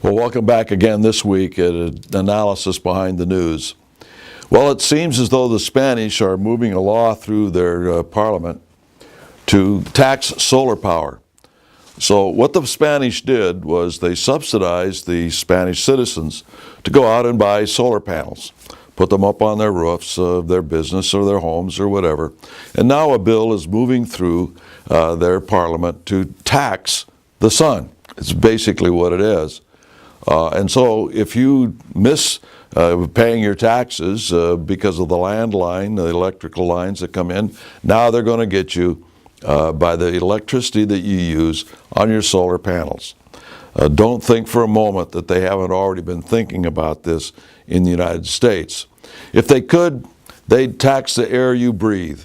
Well, welcome back again this week at an analysis behind the news. Well, it seems as though the Spanish are moving a law through their parliament to tax solar power. So what the Spanish did was they subsidized the Spanish citizens to go out and buy solar panels, put them up on their roofs of their business or their homes or whatever. And now a bill is moving through their parliament to tax the sun. It's basically what it is. And so if you miss paying your taxes because of the landline, the electrical lines that come in, now they're going to get you by the electricity that you use on your solar panels. Don't think for a moment that they haven't already been thinking about this in the United States. If they could, they'd tax the air you breathe.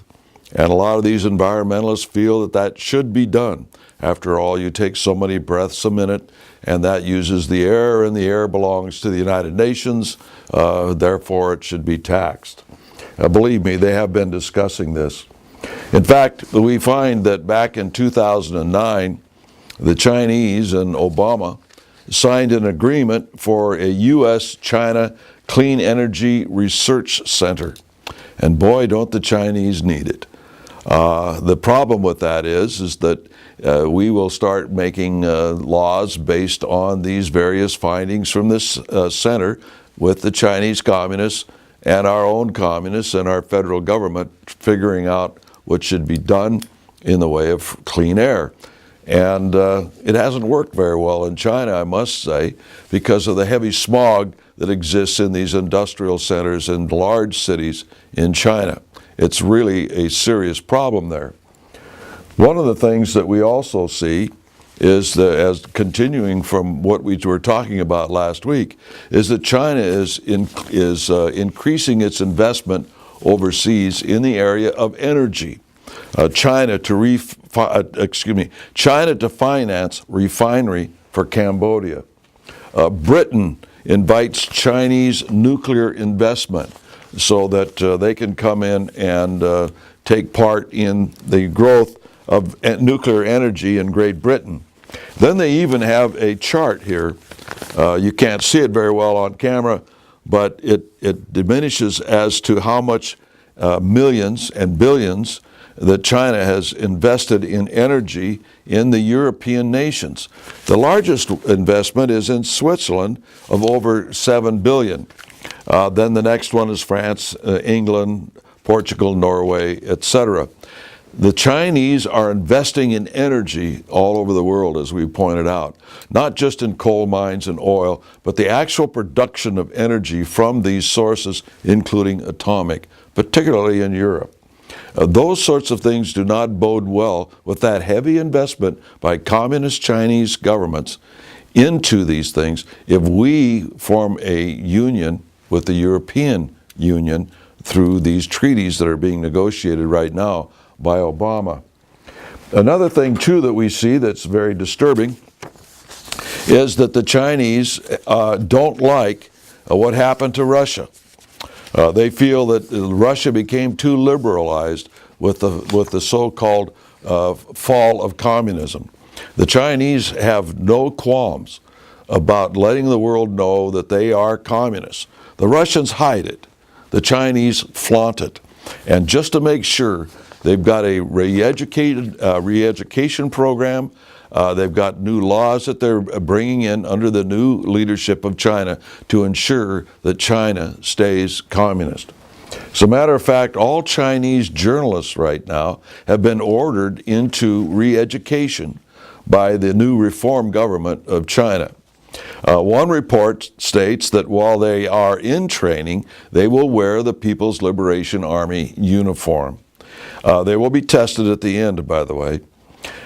And a lot of these environmentalists feel that that should be done. After all, you take so many breaths a minute, and that uses the air, and the air belongs to the United Nations, therefore it should be taxed. Believe me, they have been discussing this. In fact, we find that back in 2009, the Chinese and Obama signed an agreement for a U.S.-China Clean Energy Research Center. And boy, don't the Chinese need it. The problem with that is that we will start making laws based on these various findings from this center with the Chinese communists and our own communists and our federal government figuring out what should be done in the way of clean air. And it hasn't worked very well in China, I must say, because of the heavy smog that exists in these industrial centers in large cities in China. It's really a serious problem there. One of the things that we also see is, as continuing from what we were talking about last week, is that China is increasing its investment overseas in the area of energy. China to finance refinery for Cambodia. Britain invites Chinese nuclear investment so that they can come in and take part in the growth of nuclear energy in Great Britain. Then they even have a chart here. You can't see it very well on camera, but it diminishes as to how much millions and billions that China has invested in energy in the European nations. The largest investment is in Switzerland of over $7 billion. Then the next one is France, England, Portugal, Norway, etc. The Chinese are investing in energy all over the world, as we pointed out, not just in coal mines and oil, but the actual production of energy from these sources, including atomic, particularly in Europe. Those sorts of things do not bode well with that heavy investment by communist Chinese governments into these things if we form a union with the European Union through these treaties that are being negotiated right now by Obama. Another thing, too, that we see that's very disturbing is that the Chinese don't like what happened to Russia. They feel that Russia became too liberalized with the so-called fall of communism. The Chinese have no qualms about letting the world know that they are communists. The Russians hide it. The Chinese flaunt it. And just to make sure, they've got a re-education program. They've got new laws that they're bringing in under the new leadership of China to ensure that China stays communist. As a matter of fact, all Chinese journalists right now have been ordered into re-education by the new reform government of China. One report states that while they are in training, they will wear the People's Liberation Army uniform. They will be tested at the end, by the way.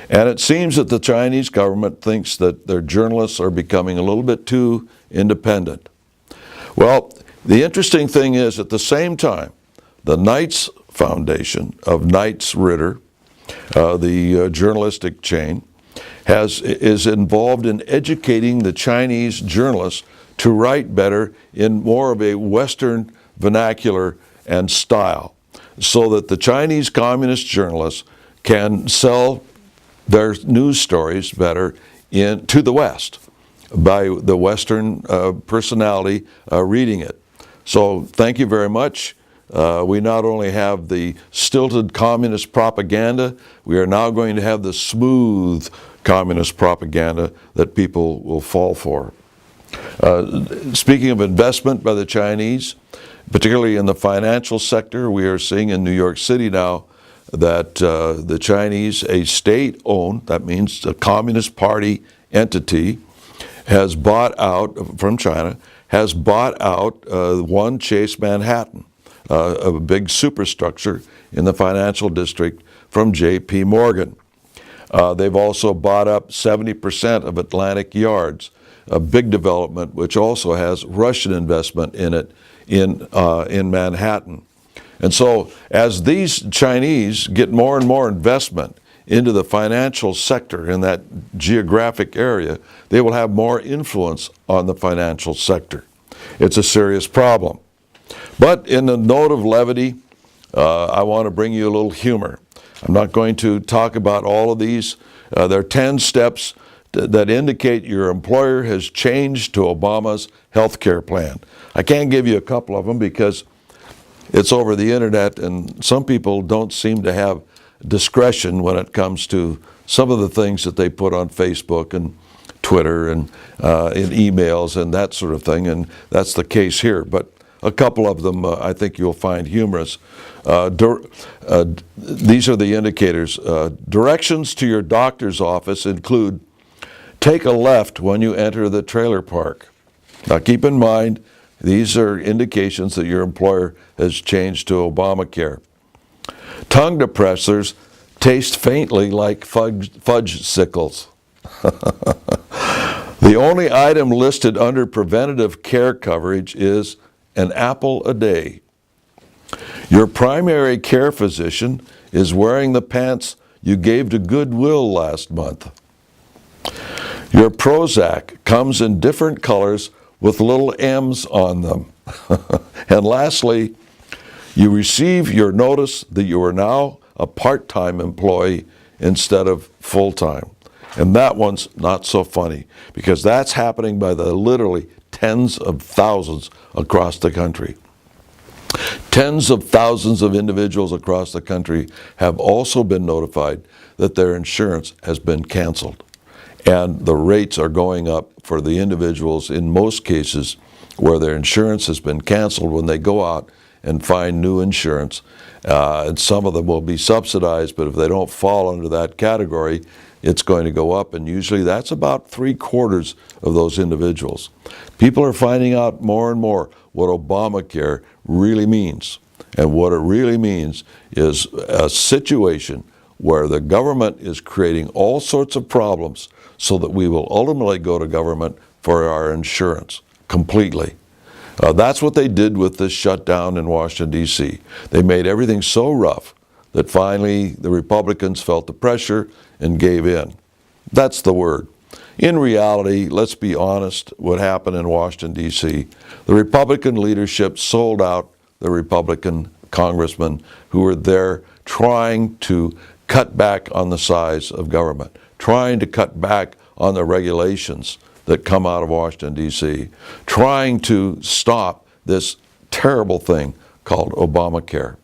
And it seems that the Chinese government thinks that their journalists are becoming a little bit too independent. Well, the interesting thing is, at the same time, the Knights Foundation of Knights Ritter, the journalistic chain, is involved in educating the Chinese journalists to write better in more of a Western vernacular and style, so that the Chinese communist journalists can sell their news stories better to the West. by the Western personality reading it. So thank you very much. We not only have the stilted communist propaganda, we are now going to have the smooth communist propaganda that people will fall for. Speaking of investment by the Chinese, particularly in the financial sector, we are seeing in New York City now that the Chinese, a state-owned, that means a Communist Party entity, has bought out, from China, has bought out One Chase Manhattan, a big superstructure in the financial district, from J.P. Morgan. They've also bought up 70% of Atlantic Yards, a big development which also has Russian investment in it in Manhattan. And so as these Chinese get more and more investment into the financial sector in that geographic area, they will have more influence on the financial sector. It's a serious problem. But in the note of levity, I want to bring you a little humor. I'm not going to talk about all of these. There are 10 steps that indicate your employer has changed to Obama's health care plan. I can't give you a couple of them because it's over the internet, and some people don't seem to have discretion when it comes to some of the things that they put on Facebook and Twitter and in emails and that sort of thing, and that's the case here. But a couple of them I think you'll find humorous. These are the indicators. Directions to your doctor's office include: take a left when you enter the trailer park. Now keep in mind, these are indications that your employer has changed to Obamacare. Tongue depressors taste faintly like fudge sickles. The only item listed under preventative care coverage is an apple a day. Your primary care physician is wearing the pants you gave to Goodwill last month. Your Prozac comes in different colors with little M's on them. And lastly, you receive your notice that you are now a part-time employee instead of full-time. And that one's not so funny, because that's happening by the literally tens of thousands across the country. Tens of thousands of individuals across the country have also been notified that their insurance has been canceled. And the rates are going up for the individuals in most cases where their insurance has been canceled when they go out and find new insurance. And some of them will be subsidized, but if they don't fall under that category, it's going to go up. And usually that's about 3/4 of those individuals. People are finding out more and more what Obamacare really means. And what it really means is a situation where the government is creating all sorts of problems so that we will ultimately go to government for our insurance completely. That's what they did with this shutdown in Washington, D.C. They made everything so rough that finally the Republicans felt the pressure and gave in. That's the word. In reality, let's be honest, what happened in Washington, D.C., the Republican leadership sold out the Republican congressmen who were there trying to cut back on the size of government, trying to cut back on the regulations that come out of Washington, D.C., trying to stop this terrible thing called Obamacare.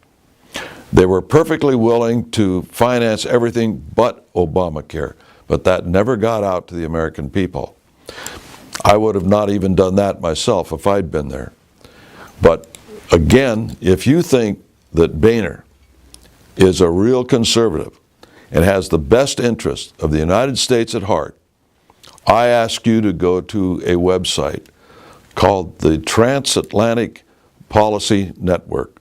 They were perfectly willing to finance everything but Obamacare, but that never got out to the American people. I would have not even done that myself if I'd been there. But again, if you think that Boehner is a real conservative and has the best interest of the United States at heart, I ask you to go to a website called the Transatlantic Policy Network,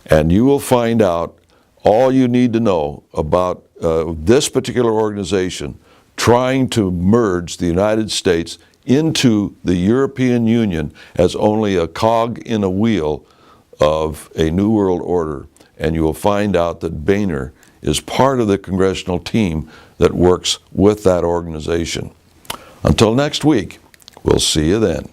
and you will find out all you need to know about this particular organization trying to merge the United States into the European Union as only a cog in a wheel of a New World Order. And you will find out that Boehner is part of the congressional team that works with that organization. Until next week, we'll see you then.